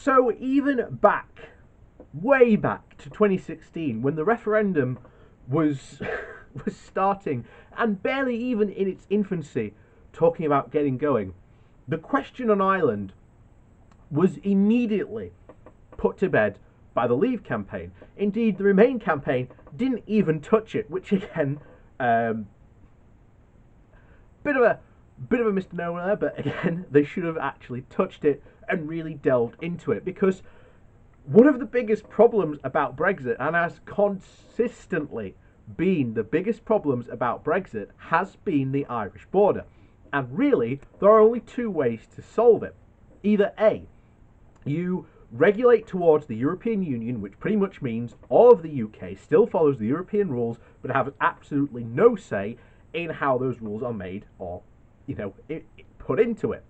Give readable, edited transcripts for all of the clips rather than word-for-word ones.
So even back, way back to 2016, when the referendum was was starting and barely even in its infancy, talking about getting going, the question on Ireland was immediately put to bed by the Leave campaign. Indeed, the Remain campaign didn't even touch it, which again, bit of a misnomer there, but again, they should have actually touched it and really delved into it, because one of the biggest problems about Brexit, and has consistently been the biggest problems about Brexit, has been the Irish border. And really, there are only two ways to solve it. Either A, you regulate towards the European Union, which pretty much means all of the UK still follows the European rules, but have absolutely no say in how those rules are made or, put into it.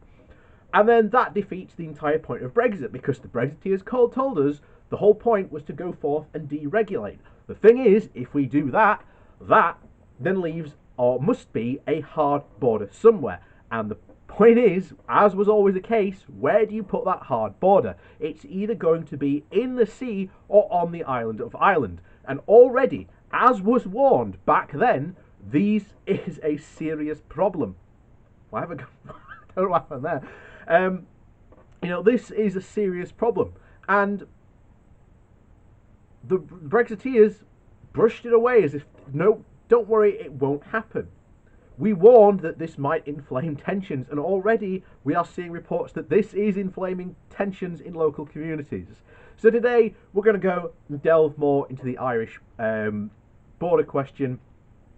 And then that defeats the entire point of Brexit, because the Brexiteers told us the whole point was to go forth and deregulate. The thing is, if we do that, that then leaves, or must be, a hard border somewhere. And the point is, as was always the case, where do you put that hard border? It's either going to be in the sea or on the island of Ireland. And already, as was warned back then, this is a serious problem. Well, I don't know what happened there. This is a serious problem. And the Brexiteers brushed it away as if, no, don't worry, it won't happen. We warned that this might inflame tensions, and already we are seeing reports that this is inflaming tensions in local communities. So today we're going to go and delve more into the Irish border question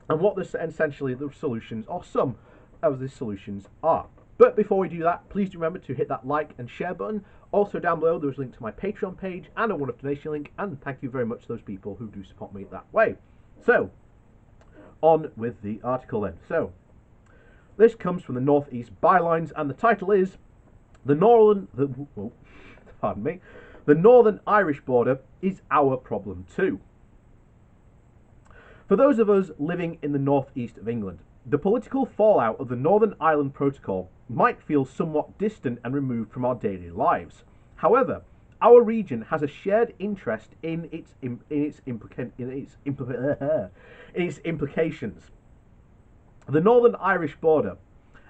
and what essentially the solutions, or some of the solutions, are. But before we do that, please do remember to hit that like and share button. Also down below there's a link to my Patreon page and a one-off donation link, and thank you very much to those people who do support me that way. So, on with the article then. So, this comes from the North East Bylines, and the title is The Northern Irish border is our problem too. For those of us living in the northeast of England, the political fallout of the Northern Ireland Protocol might feel somewhat distant and removed from our daily lives. However, our region has a shared interest in its implications. The Northern Irish border,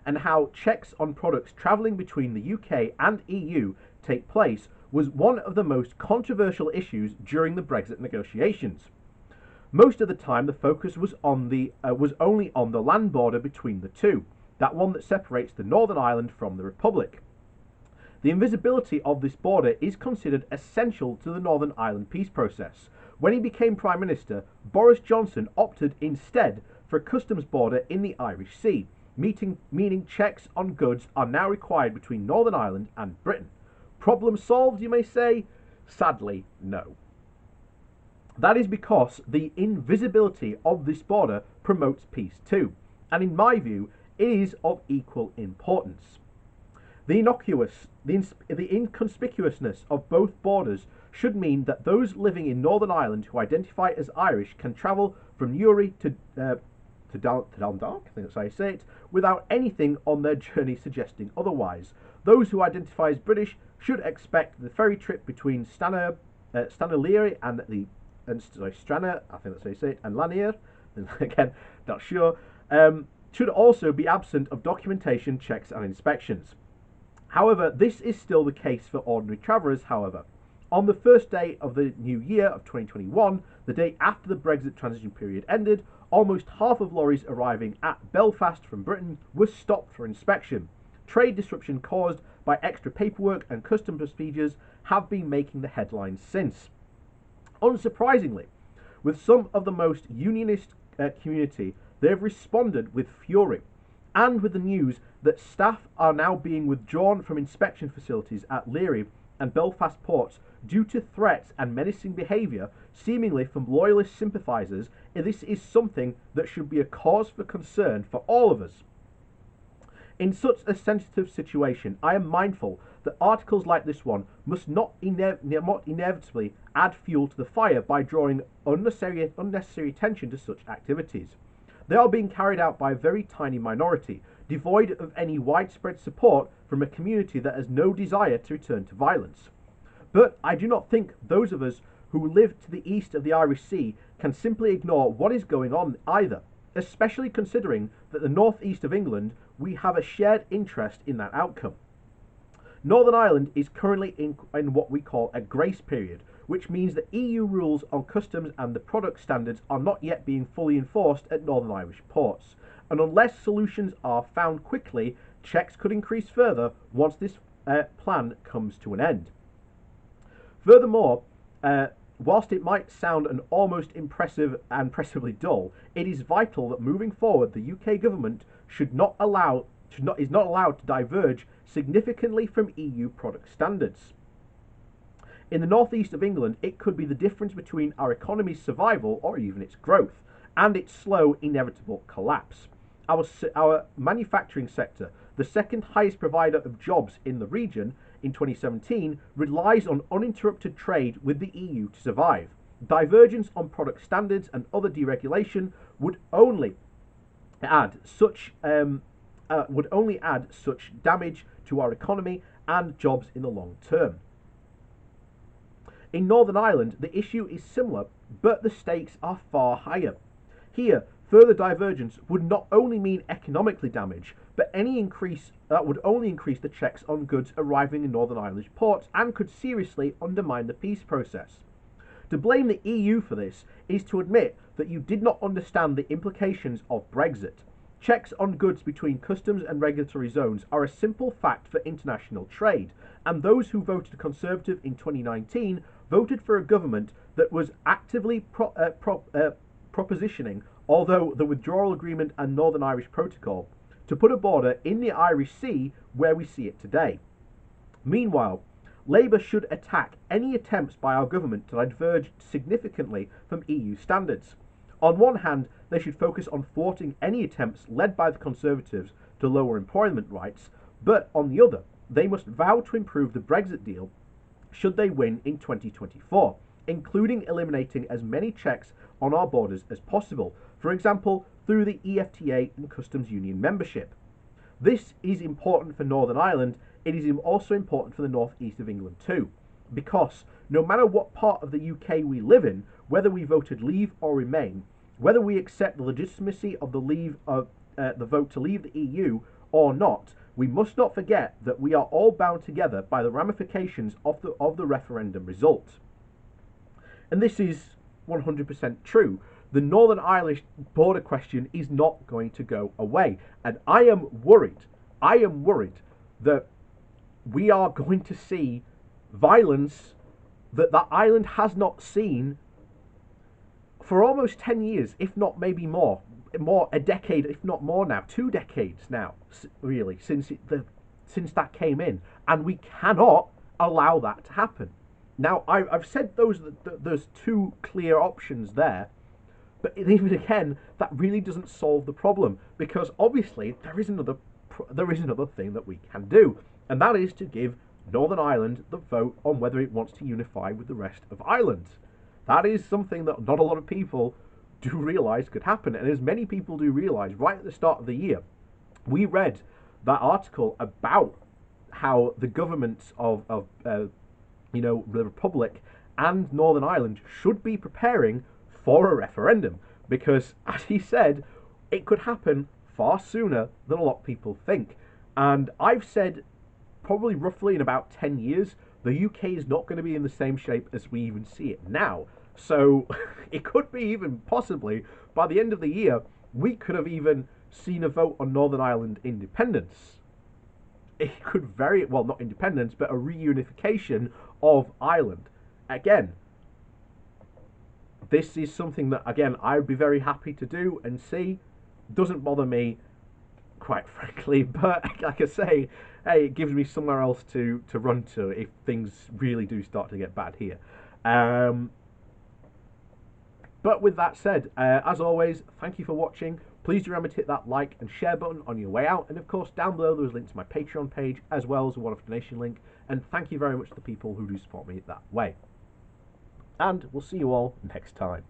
and how checks on products travelling between the UK and EU take place, was one of the most controversial issues during the Brexit negotiations. Most of the time, the focus was only on the land border between the two, that one that separates the Northern Ireland from the Republic. The invisibility of this border is considered essential to the Northern Ireland peace process. When he became Prime Minister, Boris Johnson opted instead for a customs border in the Irish Sea, meaning checks on goods are now required between Northern Ireland and Britain. Problem solved, you may say? Sadly, no. That is because the invisibility of this border promotes peace too, and in my view, it is of equal importance. The inconspicuousness of both borders should mean that those living in Northern Ireland who identify as Irish can travel from Newry to Dundalk, I think that's how you say it, without anything on their journey suggesting otherwise. Those who identify as British should expect the ferry trip between Stranraer Stranraer, I think that's how you say it, and Lanier, again, not sure, should also be absent of documentation, checks and inspections. However, this is still the case for ordinary travellers, however. On the first day of the new year of 2021, the day after the Brexit transition period ended, almost half of lorries arriving at Belfast from Britain were stopped for inspection. Trade disruption caused by extra paperwork and custom procedures have been making the headlines since. Unsurprisingly, with some of the most unionist community, they have responded with fury, and with the news that staff are now being withdrawn from inspection facilities at Leary and Belfast ports due to threats and menacing behaviour, seemingly from loyalist sympathisers, this is something that should be a cause for concern for all of us. In such a sensitive situation, I am mindful that articles like this one must not inevitably add fuel to the fire by drawing unnecessary attention to such activities. They are being carried out by a very tiny minority, devoid of any widespread support from a community that has no desire to return to violence. But I do not think those of us who live to the east of the Irish Sea can simply ignore what is going on either, especially considering that the northeast of England we have a shared interest in that outcome. Northern Ireland is currently in what we call a grace period, which means that EU rules on customs and the product standards are not yet being fully enforced at Northern Irish ports. And unless solutions are found quickly, checks could increase further once this plan comes to an end. Furthermore, whilst it might sound an almost impressively dull, it is vital that moving forward the UK government is not allowed to diverge significantly from EU product standards. In the northeast of England, it could be the difference between our economy's survival or even its growth and its slow, inevitable collapse. Our manufacturing sector, the second highest provider of jobs in the region in 2017, relies on uninterrupted trade with the EU to survive. Divergence on product standards and other deregulation would only add such damage to our economy and jobs in the long term. In Northern Ireland, the issue is similar, but the stakes are far higher. Here, further divergence would not only mean economically damage, but any increase would only increase the checks on goods arriving in Northern Irish ports and could seriously undermine the peace process. To blame the EU for this is to admit that you did not understand the implications of Brexit. Checks on goods between customs and regulatory zones are a simple fact for international trade, and those who voted Conservative in 2019 voted for a government that was actively propositioning, although the withdrawal agreement and Northern Irish Protocol, to put a border in the Irish Sea where we see it today. Meanwhile, Labour should attack any attempts by our government to diverge significantly from EU standards. On one hand, they should focus on thwarting any attempts led by the Conservatives to lower employment rights, but on the other, they must vow to improve the Brexit deal should they win in 2024, including eliminating as many checks on our borders as possible, for example, through the EFTA and Customs Union membership. This is important for Northern Ireland. It is also important for the northeast of England too, because no matter what part of the UK we live in, whether we voted leave or remain, whether we accept the legitimacy of the vote to leave the EU or not, we must not forget that we are all bound together by the ramifications of the referendum result. And this is 100% true. The Northern Irish border question is not going to go away. And I am worried that we are going to see violence that island has not seen for almost 10 years, if not maybe more, a decade, if not more now, 2 decades now, really, since that came in. And we cannot allow that to happen. Now, I've said there's 2 clear options there, but even again, that really doesn't solve the problem, because obviously there is another thing that we can do, and that is to give Northern Ireland the vote on whether it wants to unify with the rest of Ireland. That is something that not a lot of people do realise could happen, and as many people do realise, right at the start of the year, we read that article about how the governments of the Republic and Northern Ireland should be preparing for a referendum, because, as he said, it could happen far sooner than a lot of people think. And I've said probably roughly in about 10 years, the UK is not going to be in the same shape as we even see it now. So it could be even possibly by the end of the year, we could have even seen a vote on Northern Ireland independence. It could not independence, but a reunification of Ireland. Again, this is something that, again, I would be very happy to do and see. Doesn't bother me, quite frankly, but like I say, hey, it gives me somewhere else to run to if things really do start to get bad here. But with that said, as always, thank you for watching. Please do remember to hit that like and share button on your way out. And of course, down below there's a link to my Patreon page, as well as a one-off donation link. And thank you very much to the people who do support me that way. And we'll see you all next time.